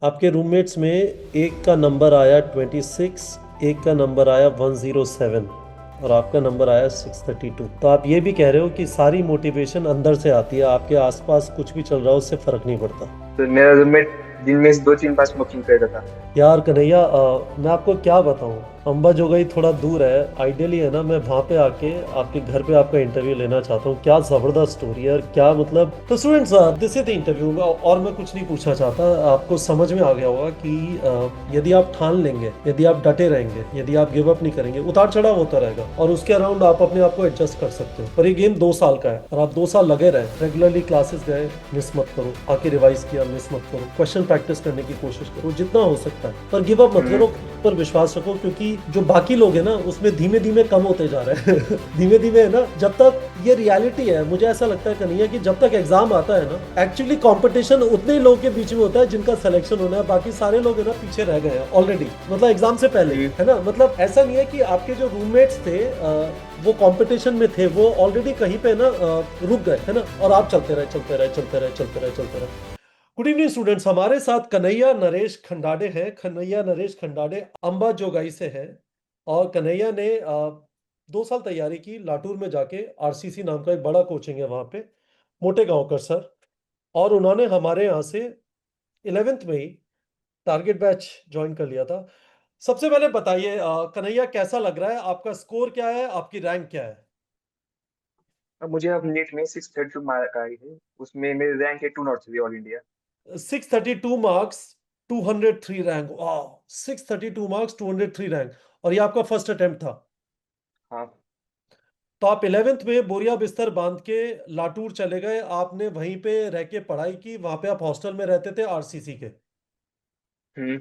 आपके रूममेट्स में एक का नंबर आया 26, एक का नंबर आया 107 और आपका नंबर आया 632। तो आप ये भी कह रहे हो कि सारी मोटिवेशन अंदर से आती है, आपके आसपास कुछ भी चल रहा हो उससे फर्क नहीं पड़ता। तो मेरा रूममेट दिन में 2-3 बार स्मोकिंग करता था। यार कन्हैया, मैं आपको क्या बताऊं। अम्बा जोगई थोड़ा दूर है, आइडियली है ना मैं वहां पे आके आपके घर पे आपका इंटरव्यू लेना चाहता हूँ। क्या जबरदस्त स्टोरी है और क्या मतलब। तो students, this is the interview में और मैं कुछ नहीं पूछना चाहता। आपको समझ में आ गया होगा कि यदि आप ठान लेंगे, यदि आप डटे रहेंगे, यदि आप गिव अप नहीं करेंगे, उतार चढ़ाव होता रहेगा और उसके अराउंड आप अपने आप को एडजस्ट कर सकते हो। पर ये गेम 2 साल का है और आप 2 साल लगे रहे, रेगुलरली क्लासेस गए, मिस मत करो, आके रिवाइज किया, मिस मत करो, क्वेश्चन प्रैक्टिस करने की कोशिश करो जितना हो सकता है, पर गिव अप मत हम्म। करो, पर विश्वास रखो, क्योंकि जो बाकी लोग हैं ना उसमें धीमे धीमे कम होते जा रहे हैं धीमे धीमे है ना। जब तक ये रियलिटी है, मुझे ऐसा लगता है कन्हैया कि जब तक एग्जाम आता है ना, एक्चुअली कंपटीशन उतने ही लोगों के बीच में होता है जिनका सिलेक्शन होना है, बाकी सारे लोग है ना पीछे रह गए हैं ऑलरेडी, मतलब एग्जाम से पहले ही, हम्म। है ना। मतलब ऐसा नहीं है कि आपके जो रूममेट्स थे वो कंपटीशन में थे, वो ऑलरेडी कहीं पे ना रुक गए, है ना, और आप चलते रहे चलते रहे चलते रहे चलते रहे चलते रहे। गुड इवनिंग स्टूडेंट्स, हमारे साथ कन्हैया नरेश खंडाड़े हैं। कन्हैया नरेश खंडाड़े अंबा जोगाई से हैं और कन्हैया ने 2 साल तैयारी की लाटूर में जाके। आरसीसी नाम का एक बड़ा कोचिंग है वहाँ पे, मोटे गांव का सर। और उन्होंने हमारे यहाँ से 11th में ही टारगेट बैच ज्वाइन कर लिया था। सबसे पहले बताइए कन्हैया, कैसा लग रहा है, आपका स्कोर क्या है, आपकी रैंक क्या है? अब मुझे अब नीट में 632 मार्क आई है। उसमें मेरी रैंक है 203 ऑल इंडिया। 632 marks, 203 rank. वाह, 632 मार्क्स, 203 रैंक। और ये आपका फर्स्ट अटेम्प्ट था? हाँ। तो आप 11th में बोरिया बिस्तर बांध के लाटूर चले गए, आपने वहीं पे रह के पढ़ाई की, वहां पे आप हॉस्टल में रहते थे आरसीसी के। हम्म।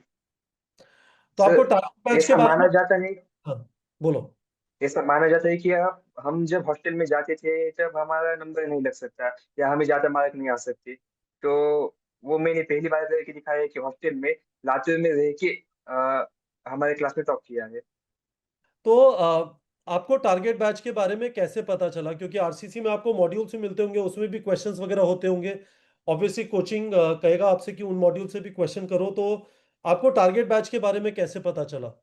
तो आपको सर, टारगेट बैच के ऐसा बारे में। माना जाता है, हाँ, बोलो। ऐसा माना जाता है कि हम जब हॉस्टल में जाते थे तब हमारा नंबर नहीं लग सकता या हमें ज्यादा मार्क नहीं आ सकते। तो वो मैंने पहली बार करके दिखाया है कि हॉस्टल में लातूर में रह के हमारे क्लास में टॉप किया है। तो आपको टारगेट बैच के बारे में कैसे पता चला, क्योंकि आरसीसी में आपको मॉड्यूल से मिलते होंगे, उसमें भी क्वेश्चंस वगैरह होते होंगे। ऑब्वियसली कोचिंग कहेगा आपसे कि उन मॉड्यूल से भी क्वेश्चन करो। तो आपको टारगेट बैच के बारे में कैसे पता चला?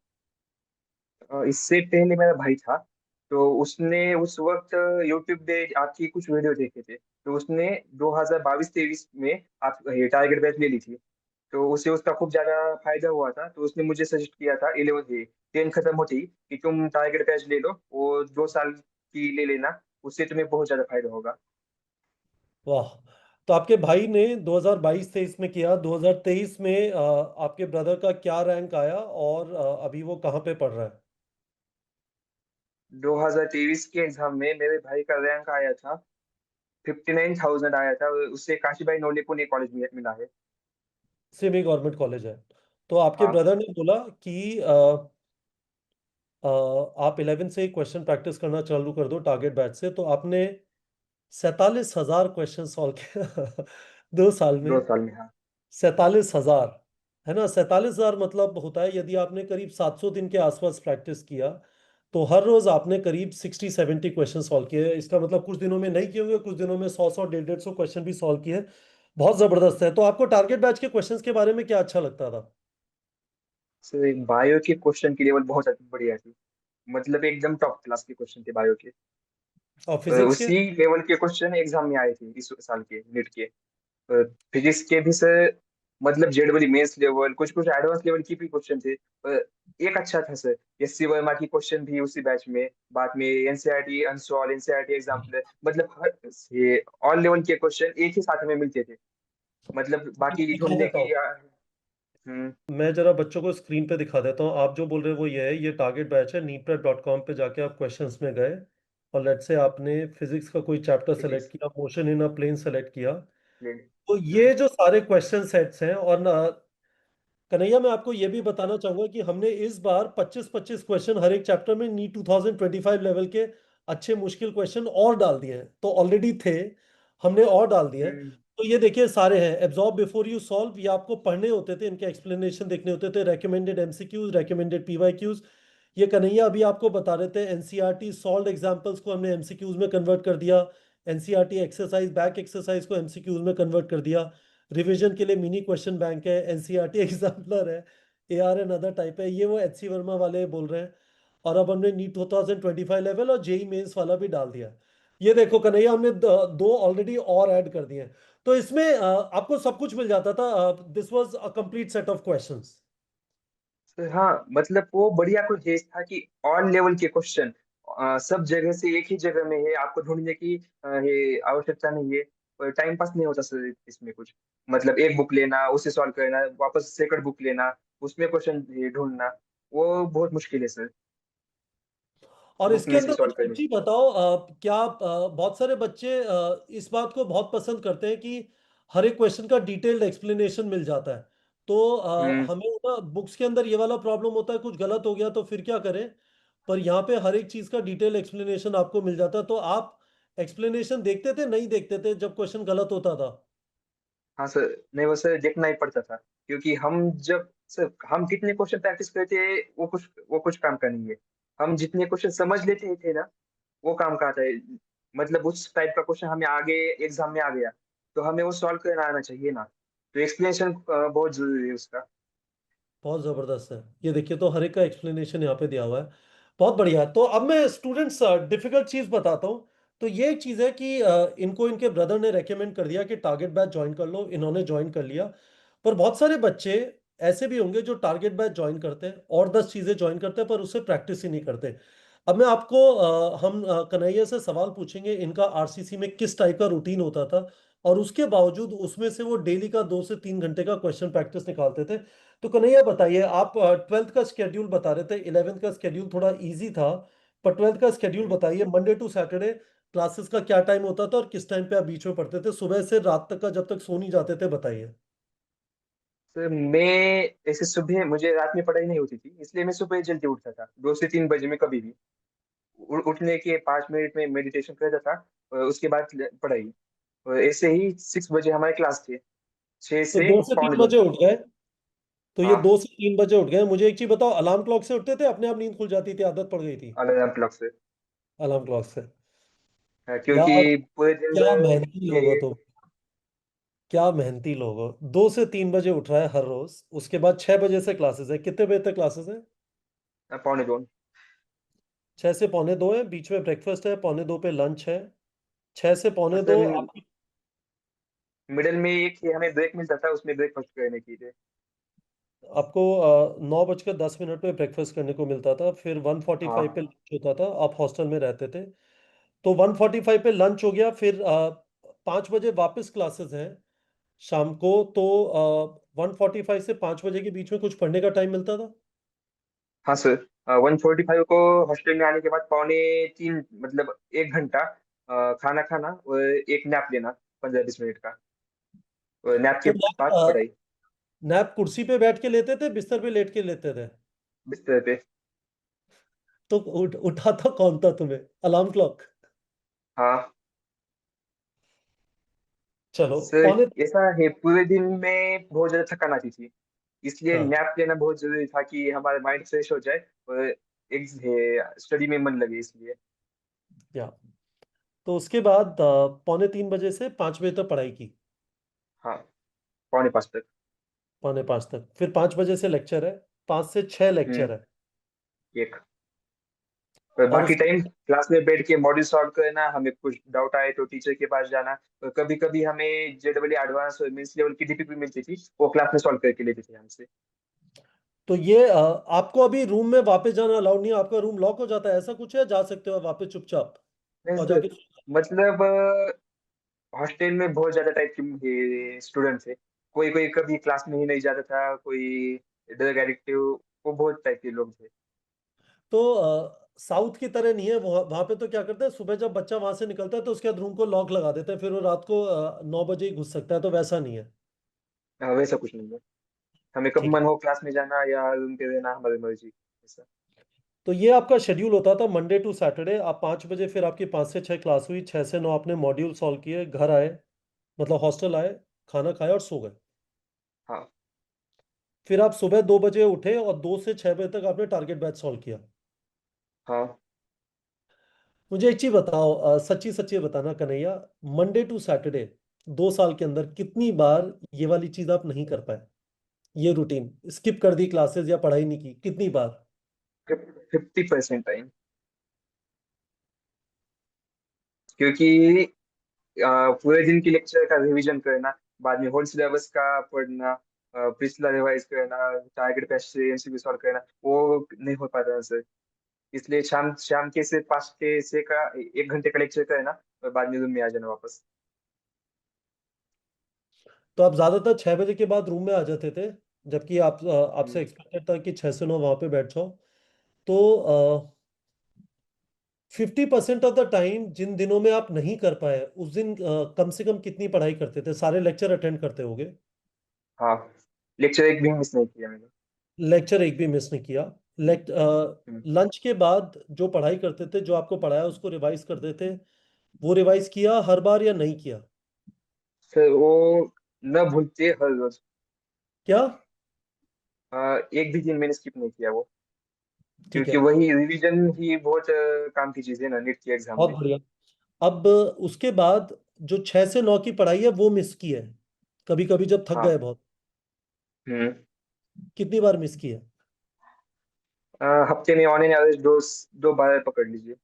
इससे पहले मेरा भाई था, तो उसने उस वक्त यूट्यूब पे आपकी कुछ वीडियो देखे थे, तो उसने 2022-23 में आप ये टारगेट बैच ले ली थी। तो उससे उसका खूब ज्यादा फायदा हुआ था, तो उसने मुझे सजेस्ट किया था 11 ये 10 खत्म होती कि तुम टारगेट बैच ले लो, वो 2 साल की ले लेना, उससे तुम्हें बहुत ज्यादा फायदा होगा। वाह। तो आपके भाई ने 2022-23 में किया, 2023 में आपके ब्रदर का क्या रैंक आया और अभी वो कहाँ पे पढ़ रहा है? 2023 के एग्जाम में मेरे भाई का रैंक आया था, 59,000 आया था। उससे काशीबाई नोले पुणे कॉलेज में मिला है। सेमी गवर्नमेंट कॉलेज है। तो आपके हाँ। ब्रदर ने बोला कि आप 11 से क्वेश्चन प्रैक्टिस करना चालू कर दो टारगेट बैच से। तो आपने 47,000 क्वेश्चन सॉल्व किया 2 साल में। 2 साल में, हाँ। 47,000, है ना। 47,000 मतलब होता है, यदि आपने करीब 700 दिन के आसपास प्रैक्टिस किया तो हर रोज आपने करीब 60-70 क्वेश्चन सॉल्व किए। इसका मतलब कुछ दिनों में नहीं किए होंगे, कुछ दिनों में 100-100, 150-150 क्वेश्चन भी सॉल्व किए। बहुत जबरदस्त है। तो आपको टारगेट बैच के क्वेश्चंस के बारे में क्या अच्छा लगता था? सर, बायो के क्वेश्चन की लेवल बहुत बढ़िया थी। मतलब एकदम टॉप क्लास के क्वेश्चन थे बायो के। और फिजिक्स के? उसी लेवल के क्वेश्चन एग्जाम में आए थे इस साल के नीट के। फिजिक्स के भी सर, मतलब जेडबल मेंस लेवल, कुछ कुछ एडवांस लेवल की भी क्वेश्चन थे। एक अच्छा था सर, एससी वर्मा की क्वेश्चन भी उसी बैच में। बाद में एनसीईआरटी अनसॉल्व, एनसीईआरटी एग्जाम्पल, मतलब हर ये ऑल लेवल के क्वेश्चन एक ही साथ में मिलते थे। मतलब बाकी दिखा ढूंढने देता की हूँ, हम्म। मैं जरा बच्चों को स्क्रीन पे दिखा देता हूँ। आप जो बोल रहे हो वो ये है, ये टारगेट बैच है। neetprep.com पे जाके आप क्वेश्चंस में गए और लेट से आपने फिजिक्स का कोई चैप्टर सेलेक्ट फिजिक्स। किया, motion in a plane select किया। तो हम्म। ये जो सारे क्वेश्चन सेट्स हैं, और ना कन्हैया, मैं आपको ये भी बताना चाहूंगा कि हमने इस बार 25-25 क्वेश्चन हर एक चैप्टर में नी 2025 लेवल के अच्छे मुश्किल क्वेश्चन और डाल दिए हैं। तो ऑलरेडी थे, हमने और डाल दिए हैं। हम्म। तो ये देखिए सारे हैं। एब्जॉर्ब बिफोर यू सॉल्व, ये आपको पढ़ने होते थे, इनके एक्सप्लेनेशन देखने होते थे। रेकमेंडेड एमसीक्यूज, रेकमेंडेड पीवाईक्यूज, ये कन्हैया अभी आपको बता रहे थे। एनसीईआरटी सॉल्व एग्जाम्पल्स को हमने एमसीक्यूज में कन्वर्ट कर दिया। एनसीईआरटी एक्सरसाइज, बैक एक्सरसाइज को एमसीक्यूज में कन्वर्ट कर दिया। रिवीजन के लिए मिनी क्वेश्चन बैंक है, एनसीईआरटी एग्जाम्पलर है, एआर एंड अदर टाइप है, ये वो एचसी वर्मा वाले बोल रहे हैं। और अब हमने नीट 2025 लेवल और जेई मेंस वाला भी डाल दिया। ये देखो कन्हैया, हमने दो ऑलरेडी और ऐड कर दिए हैं। तो इसमें आपको सब कुछ मिल जाता था। This was a complete set of questions. तो हाँ, मतलब वो बढ़िया कुछ केस था कि ऑल लेवल के क्वेश्चन सब जगह से एक ही जगह में है, आपको ढूंढने की ये आवश्यकता नहीं है। और टाइम पास नहीं होता सर इसमें कुछ। मतलब एक बुक लेना, उसे सॉल्व करना, वापस सेकंड बुक लेना, उसमें क्वेश्चन ढूंढना, वो बहुत मुश्किल है सर, और बुक इसके में से अंदर सॉल्व मुझे एक करने। चीज बताओ, क्या बहुत सारे बच्चे इस बात को बहुत पसंद करते हैं कि हर एक क्वेश्चन का डिटेल्ड एक्सप्लेनेशन मिल जाता है। तो हम्म। हमें ना बुक्स के अंदर ये वाला प्रॉब्लम होता है, कुछ गलत हो गया तो फिर क्या करें। पर यहाँ पे हर एक चीज का डिटेल एक्सप्लेनेशन आपको मिल जाता है। तो आप एक्सप्लेनेशन देखते थे नहीं देखते थे जब क्वेश्चन गलत होता था? हाँ सर, नहीं वो सर देखना ही पड़ता था, क्योंकि हम जब सर हम कितने क्वेश्चन प्रैक्टिस करते हैं, वो कुछ काम का नहीं है। हम जितने क्वेश्चन समझ लेते थे ना, वो काम का आता है। मतलब उस टाइप का क्वेश्चन हमें आगे एग्जाम में आ गया, तो हमें वो सॉल्व करना आना चाहिए ना। तो एक्सप्लेनेशन बहुत जरूरी है उसका। बहुत जबरदस्त है। ये देखिए, तो हर एक का एक्सप्लेनेशन यहाँ पे दिया हुआ है। बहुत बढ़िया। तो अब मैं स्टूडेंट्स डिफिकल्ट चीज बताता हूँ। तो ये एक चीज है कि इनको इनके ब्रदर ने रेकमेंड कर दिया कि टारगेट बैच ज्वाइन कर लो, इन्होंने ज्वाइन कर लिया। पर बहुत सारे बच्चे ऐसे भी होंगे जो टारगेट बैच ज्वाइन करते हैं और 10 चीजें ज्वाइन करते हैं पर उससे प्रैक्टिस ही नहीं करते। अब मैं आपको हम कन्हैया से सवाल पूछेंगे, इनका आरसीसी में किस टाइप का रूटीन होता था और उसके बावजूद उसमें से वो डेली का 2 से 3 घंटे का क्वेश्चन प्रैक्टिस निकालते थे। तो कन्हैया बताइए, आप ट्वेल्थ का स्केड्यूल बता रहे थे, इलेवेंथ का स्केड्यूल थोड़ा इजी था, पर ट्वेल्थ का स्केड्यूल हम्म। बताइए, मंडे टू सैटरडे क्लासेस का क्या टाइम होता था और किस टाइम पे आप बीच में पढ़ते थे, सुबह से रात तक का जब तक सो नहीं जाते थे, बताइए। सर मैं ऐसे सुबह मुझे रात में पढ़ाई नहीं होती थी, इसलिए मैं सुबह जल्दी उठता था, 2 से 3 बजे में कभी भी। उठने के 5 मिनट में मेडिटेशन करता था, और उसके बाद पढ़ाई। और ऐसे ही 6 बजे हमारे क्लास थे, छः तो से दो से पौने तीन दो बजे तक उठ गए। तो ये हाँ, 2 से 3 बजे उठ गए। मुझे एक चीज बताओ, अलार्म क्लॉक से उठते थे, अपने आप नींद खुल जाती थी, आदत पड़ गई थी? अलार्म क्लॉक से। अलार्म क्लॉक से। यार, क्योंकि पूरे दिन क्या भर मेहनती लोग हो ये तुम। क्या मेहनती लोग हो। 2 से 3 बजे उठ रहा है हर रोज, उसके बाद 6 बजे से क्लासेस है। कितने बजे तक क्लासेस है? पौने दो। 6 से पौने 2 है, बीच में ब्रेकफास्ट है, पौने 2 पे लंच है। 6 से पौने 2 सर आपकी। मिडिल में एक ही हमें ब्रेक मिलता था, उसमें ब्रेकफास्ट करने के लिए। आपको 9:10 पे ब्रेकफास्ट करने को मिलता था, फिर 1:45 पे हाँ लंच होता था। आप हॉस्टल में रहते थे। तो 1:45 पे लंच हो गया, फिर 5 बजे वापस क्लासेस हैं शाम को। तो 1:45 से 5 बजे के बीच में कुछ पढ़ने का टाइम मिलता था? हाँ सर, 1:45 को हॉस्टल में आने के बाद पौने 3, मतलब 1 घंटा खाना खाना और एक नैप लेना, 15-20 मिनट का, और नैप के तो बाद नैप, पढ़ाई। नैप कुर्सी पे बैठ के लेते थे, बिस्तर पे लेट के लेते थे? बिस्तर पे। तो उठाता कौन था तुम्हें? Alarm clock? हाँ चलो सर, पौने। ऐसा है पूरे दिन में बहुत ज्यादा थकान आती थी, इसलिए हाँ, नैप लेना बहुत जरूरी था कि हमारा माइंड फ्रेश हो जाए और एक स्टडी में मन लगे, इसलिए। या। तो उसके बाद पौने 3 बजे से 5 बजे तक पढ़ाई की। हाँ, पौने 5 तक। पौने 5 तक, फिर 5 बजे से लेक्चर है, 5 से 6 हम्म। लेक्चर है। एक। और और बाकी टाइम क्लास में बैठ के मॉड्यूल सॉल्व करना, हमें कुछ डाउट आए तो टीचर के पास जाना। और कभी कभी हमें जेडब्ल्यू एडवांस और मेंस लेवल की डीपीपी मिलती थी, वो क्लास में सॉल्व करके लेते थे हमसे। तो ये आपको अभी रूम में वापस जाना अलाउड नहीं है? आपका रूम लॉक हो जाता है, ऐसा कुछ है? जा सकते हो आप वापस चुपचाप नहीं और सर, जाके मतलब हॉस्टल में बहुत ज्यादा टाइप के स्टूडेंट थे। कोई कोई कभी क्लास में ही नहीं जाता था, कोई ड्रग एडिक्टिव, वो बहुत टाइप के लोग थे। तो साउथ की तरह नहीं है। वहाँ वहाँ पे तो क्या करते हैं, सुबह जब बच्चा वहां से निकलता है तो उसके बाद रूम को लॉक लगा देते हैं, फिर वो रात को 9 बजे ही घुस सकता है। तो वैसा नहीं है? वैसा कुछ नहीं है, हमें कब ठीक है। मन हो क्लास में जाना या रूम पे रहना, हमारी मर्जी ऐसा। तो ये आपका शेड्यूल होता था मंडे टू सैटरडे। आप 5 बजे, फिर आपकी 5 से 6 क्लास हुई, 6 से 9 आपने मॉड्यूल सॉल्व किए, घर आए, मतलब हॉस्टल आए, खाना खाया और सो गए। हाँ। फिर आप सुबह 2 बजे उठे और 2 से 6 बजे तक आपने टारगेट बैच सॉल्व किया। हाँ मुझे एक चीज बताओ, सच्ची सच्ची बताना कन्हैया, मंडे टू सैटरडे 2 साल के अंदर कितनी बार ये वाली चीज आप नहीं कर पाए, ये रूटीन स्किप कर दी, क्लासेस या पढ़ाई नहीं की, कितनी बार? 50% टाइम। क्योंकि पूरे दिन की लेक्चर का रिवीजन करना, बाद में होल सिलेबस का पढ़ना, पिछला रिवाइज करना, टारगेट पे से एमसीक्यू सॉल्व करना, वो नहीं हो पाता है सर। इसलिए शाम शाम के से 5 के से का 1 घंटे का लेक्चर करना और बाद में रूम में आ जाना वापस। तो आप ज्यादातर 6 बजे के बाद रूम में आ जाते थे, जबकि आपसे हम्म। एक्सपेक्टेड था कि 6 से 9 वहां पे बैठ जाओ। तो 50% ऑफ द टाइम जिन दिनों में आप नहीं कर पाए, उस दिन कम से कम कितनी पढ़ाई करते थे? सारे लेक्चर अटेंड करते होगे? हाँ, लेक्चर एक भी मिस नहीं किया मैंने। लेक्चर एक भी मिस नहीं किया? हम्म। लंच के बाद जो पढ़ाई करते थे, जो आपको पढ़ाया उसको रिवाइज करते थे, वो रिवाइज किया हर बार या नहीं किया? सर वो न भूलते हर रोज। क्या? एक भी दिन मैंने स्किप नहीं किया वो। ठीक क्योंकि है, वही रिवीजन ही बहुत काम की चीज है ना नीट के एग्जाम बहुत में। बढ़िया। अब उसके बाद जो 6 से 9 की पढ़ाई है वो मिस की है, कभी कभी जब थक गए हाँ। बहुत? हम्म। कितनी बार मिस की है? हफ्ते में ऑन एन एवरेज 2 बार पकड़ लीजिए।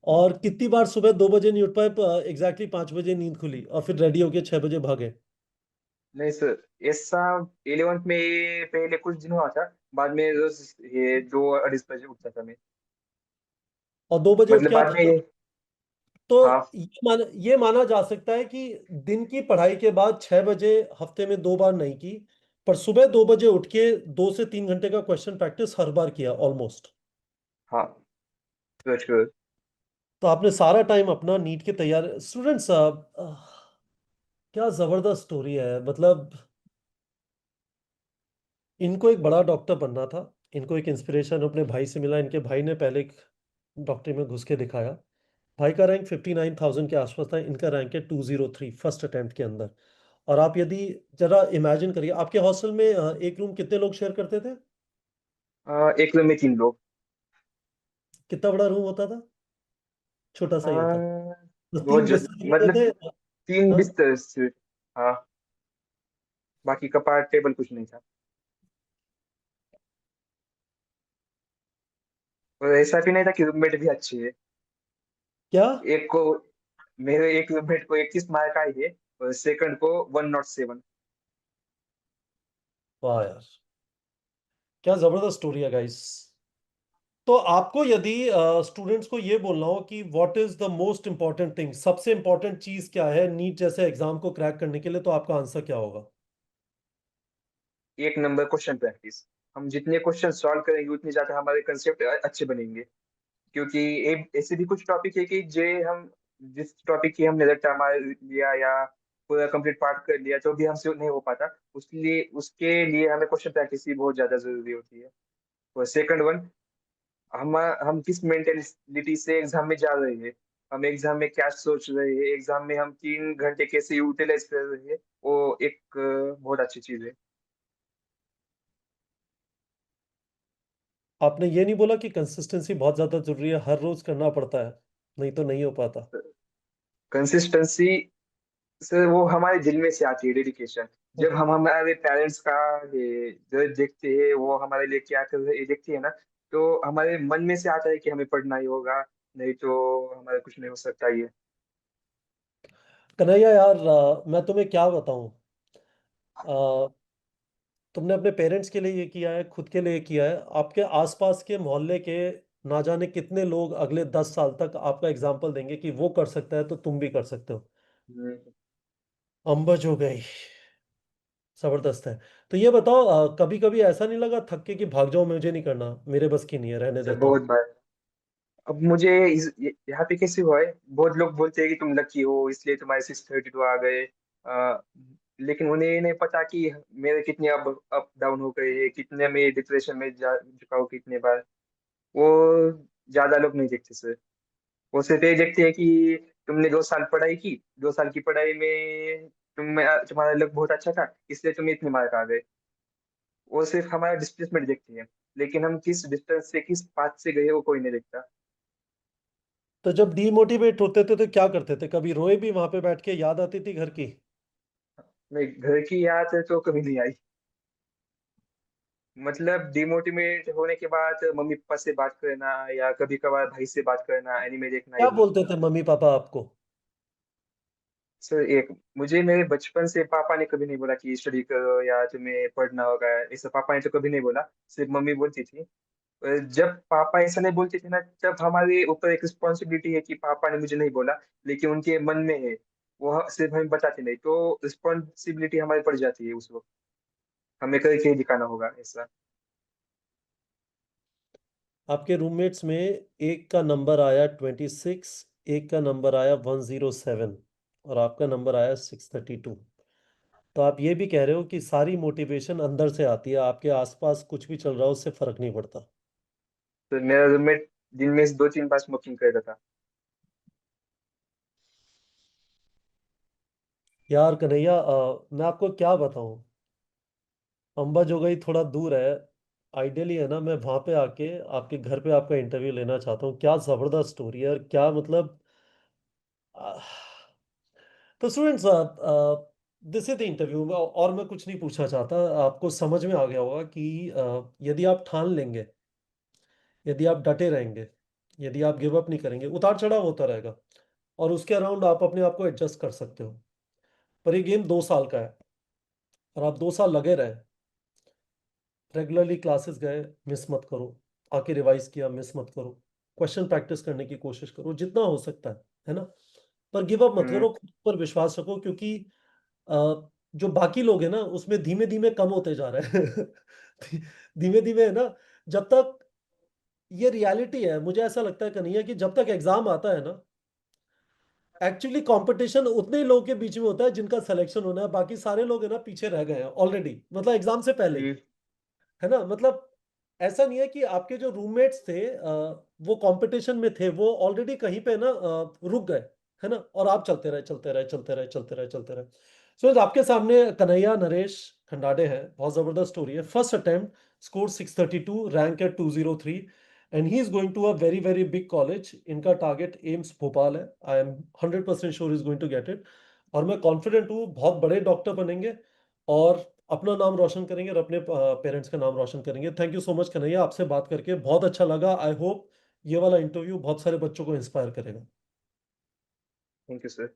और कितनी बार सुबह 2 बजे नहीं उठ पाए, एग्जैक्टली 5 बजे नींद खुली और फिर रेडी होके 6 बजे भागे? नहीं सर, ऐसा 11th में ये पहले कुछ दिन हुआ था। बाद में रोज ये 2 2:30 बजे उठता था मैं। और 2 बजे उठ मतलब के आप बाद में तो हाँ। ये माना जा सकता है कि दिन की पढ़ाई के बाद 6 बजे हफ्ते में 2 बार नहीं की, पर सुबह 2 बजे उठ के 2 से 3 घंटे का क्वेश्चन प्रैक्टिस हर बार किया ऑलमोस्ट। हाँ, गुड। तो आपने सारा टाइम अपना नीट के तैयार स्टूडेंट्स, क्या जबरदस्त स्टोरी है। मतलब इनको एक बड़ा डॉक्टर बनना था, इनको एक इंस्पिरेशन अपने भाई से मिला, इनके भाई ने पहले एक डॉक्टरी में घुस के दिखाया। भाई का रैंक 59,000 के आसपास था, इनका रैंक है 203 फर्स्ट अटेम्प्ट के अंदर। और आप यदि जरा इमेजिन करिए, आपके हॉस्टल में एक रूम कितने लोग शेयर करते थे? एक रूम में 3 लोग। कितना बड़ा रूम होता था? छोटा सा ही होता? बस बहुत 3 बिस्तर होते मतलब थे? 3 बिस्तर सिर्फ। हाँ, बाकी कपाट टेबल कुछ नहीं था। और ऐसा भी नहीं था कि रूममेट भी अच्छे है। क्या? एक को मेरे एक रूममेट को 21 मार्क आए थे और सेकंड को 107। वाह यार, क्या जबरदस्त स्टोरी है गाइस। तो आपको यदि स्टूडेंट्स को ये बोलना हो कि what is the most important thing, सबसे इंपॉर्टेंट चीज क्या है नीट जैसे एग्जाम को क्रैक करने के लिए, तो आपका आंसर क्या होगा? 1 नंबर क्वेश्चन प्रैक्टिस। हम जितने क्वेश्चन सॉल्व करेंगे उतने ज्यादा हमारे कंसेप्ट अच्छे बनेंगे। क्योंकि ऐसे भी कुछ टॉपिक है कि जे हम जिस टॉपिक की हमने रट्टा मार लिया या पूरा कंप्लीट पार्ट कर लिया तो भी हमसे नहीं हो पाता। उसलिए उसके लिए हमें क्वेश्चन प्रैक्टिस की बहुत ज्यादा जरूरी होती है। और सेकंड वन, हम किस मेंटेलिटी से एग्जाम में जा रहे हैं, हम एग्जाम में क्या सोच रहे हैं, एग्जाम में हम 3 घंटे कैसे यूटिलाइज कर रहे हैं, वो एक बहुत अच्छी चीज है। आपने ये नहीं बोला कि कंसिस्टेंसी बहुत ज्यादा जरूरी है, हर रोज करना पड़ता है, नहीं तो नहीं हो पाता? कंसिस्टेंसी सर वो हमारे दिल में से आती है, डेडिकेशन। जब हम्म। हम हमारे पेरेंट्स का ये जो देखते हैं वो हमारे लिए क्या कर रहे हैं देखते हैं ना, तो हमारे मन में से आता है कि हमें पढ़ना ही होगा, नहीं तो हमारा कुछ नहीं हो सकता ये। कन्हैया यार, मैं तुम्हें क्या बताऊं। तुमने अपने पेरेंट्स के लिए ये किया है, खुद के लिए किया है, आपके आसपास के मोहल्ले के ना जाने कितने लोग अगले 10 साल तक आपका एग्जाम्पल देंगे कि वो कर सकता है तो तुम भी कर सकते हो। हम्म। अम्बज हो गई, जबरदस्त है। तो ये बताओ, कभी कभी ऐसा नहीं लगा थक के कि भाग जाओ, मुझे नहीं करना, मेरे बस की नहीं है, रहने सर देता हूँ? बहुत बार। अब मुझे यहाँ पे कैसे हुआ है, बहुत लोग बोलते हैं कि तुम लकी हो इसलिए तुम्हारे 632 आ गए। अ, लेकिन उन्हें ये नहीं पता कि मेरे कितने अप डाउन हो गए, कितने में डिप्रेशन में जा चुका हूँ कितने बार। वो ज्यादा लोग नहीं देखते सर। वो सिर्फ ये देखते हैं कि तुमने 2 साल पढ़ाई की, 2 साल की पढ़ाई में तुम्हारा लक बहुत अच्छा था इसलिए तुम्हें इतने मार्क आ गए। वो सिर्फ हमारा डिस्प्लेसमेंट देखते हैं, लेकिन हम किस डिस्टेंस से किस पाथ से गए वो कोई नहीं देखता। तो जब डीमोटिवेट होते थे तो क्या करते थे? कभी रोए भी वहां पे बैठ के? याद आती थी घर की? नहीं, घर की याद तो कभी नहीं आई। मतलब डिमोटिवेट होने के बाद मम्मी पापा से बात करना या कभी कभार भाई से बात करना, एनिमे देखना, क्या यही। बोलते थे मम्मी पापा आपको? सर एक, मुझे मेरे बचपन से पापा ने कभी नहीं बोला कि स्टडी करो या तुम्हें पढ़ना होगा, ऐसा पापा ने तो कभी नहीं बोला। सिर्फ मम्मी बोलती थी। जब पापा ऐसा नहीं बोलते थे ना, तब हमारे ऊपर एक रिस्पॉन्सिबिलिटी है कि पापा ने मुझे नहीं बोला, लेकिन उनके मन में है। वो सिर्फ हमें बताते नहीं, तो रिस्पॉन्सिबिलिटी हमारी पड़ जाती है उस वक्त। हमें करके ही दिखाना होगा ऐसा। आपके रूममेट्स में एक का नंबर आया 26, एक का नंबर आया 107, और आपका नंबर आया 632। तो आप ये भी कह रहे हो कि सारी मोटिवेशन अंदर से आती है, आपके आसपास कुछ भी चल रहा हो उससे फर्क नहीं पड़ता। तो मेरा रूममेट दिन में 2-3 बार स्मोकिंग करता था। यार कन्हैया, मैं आपको क्या बताऊं। अंबा जो गई थोड़ा दूर है। आइडियली है ना, मैं वहां पे आके आपके घर पे आपका इंटरव्यू लेना चाहता हूँ। क्या जबरदस्त स्टोरी है, और क्या मतलब। आह, तो students, this is the interview. और मैं कुछ नहीं पूछना चाहता। आपको समझ में आ गया होगा कि यदि आप ठान लेंगे, यदि आप डटे रहेंगे, यदि आप गिव अप नहीं करेंगे, उतार चढ़ाव होता रहेगा, और उसके अराउंड आप अपने आप को एडजस्ट कर सकते हो। पर ये गेम 2 साल का है, और आप 2 साल लगे रहे। रेगुलरली क्लासेस गए, मिस मत करो। आके रिवाइज किया, मिस मत करो। क्वेश्चन प्रैक्टिस करने की कोशिश करो जितना हो सकता है ना। पर गिव अप मत हम्म। करो, खुद पर विश्वास रखो, क्योंकि अ, जो बाकी लोग हैं ना उसमें धीमे धीमे कम होते जा रहे हैं। धीमे धीमे है ना। जब तक, ये रियलिटी है, मुझे ऐसा लगता है कन्हैया कि जब तक एग्जाम आता है ना, एक्चुअली कंपटीशन उतने ही लोगों के बीच में होता है जिनका सिलेक्शन होना है। बाकी सारे लोग है ना पीछे रह गए हैं ऑलरेडी, मतलब एग्जाम से पहले ही। हम्म। है ना, मतलब ऐसा नहीं है कि आपके जो रूममेट्स थे वो कंपटीशन में थे, वो ऑलरेडी कहीं पे ना रुक गए। है ना, और आप चलते रहे चलते रहे चलते रहे चलते रहे चलते रहे। सो आपके सामने कन्हैया नरेश खंडाडे हैं। बहुत जबरदस्त स्टोरी है। फर्स्ट अटेम्प्ट, स्कोर 632, रैंक है 203, and he is going to a very very big college. इनका टारगेट एम्स भोपाल है। I am 100% sure is going to get it. और मैं कॉन्फिडेंट हूँ बहुत बड़े डॉक्टर बनेंगे, और अपना नाम रोशन करेंगे, और अपने पेरेंट्स का नाम रोशन करेंगे। Thank you so much Kanhaiya, आपसे बात करके बहुत अच्छा लगा। आई होप ये वाला इंटरव्यू बहुत सारे बच्चों को इंस्पायर करेगा। Thank you sir.